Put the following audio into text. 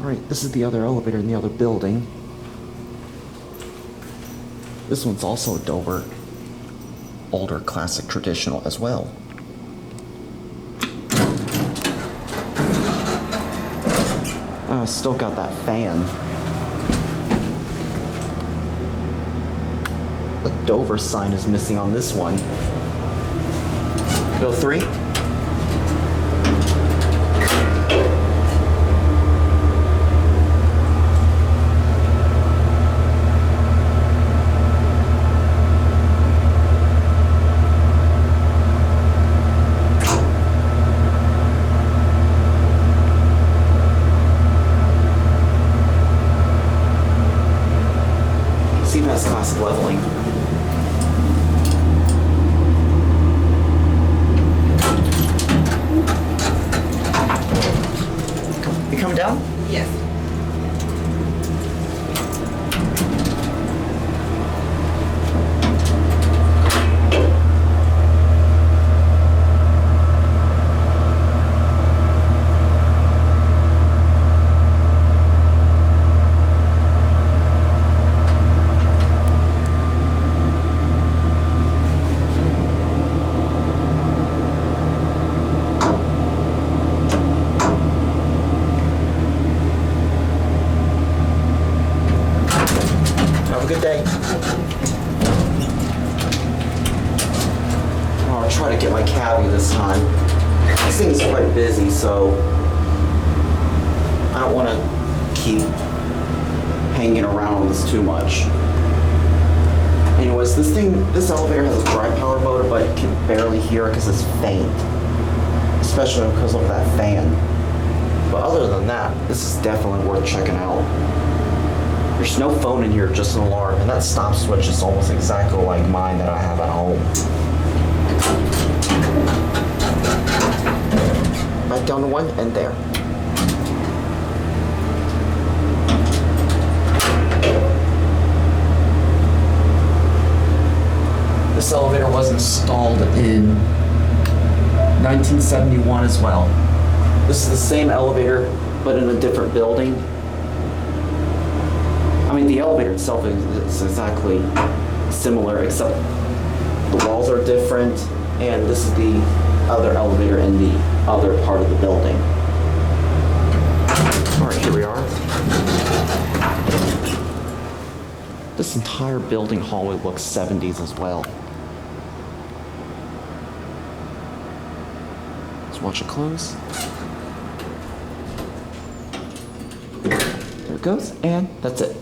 Alright, this is the other elevator in the other building. This one's also a Dover. Older, classic, traditional as well. Still got that fan. The Dover sign is missing on this one. Go 3. Even has classic leveling. You come down? Yes. Have a good day. I'll try to get my cabbie this time. This thing's quite busy, so I don't want to keep hanging around on this too much. Anyways, this elevator has a dry power motor, but you can barely hear it because it's faint. Especially because of that fan. But other than that, this is definitely worth checking out. There's no phone in here, just an alarm, and that stop switch is almost exactly like mine that I have at home. Right down to 1 and there. This elevator was installed in 1971 as well. This is the same elevator, but in a different building. I mean, the elevator itself is exactly similar, except the walls are different, and this is the other elevator in the other part of the building. All right, here we are. This entire building hallway looks 70s as well. Let's watch it close. There it goes, and that's it.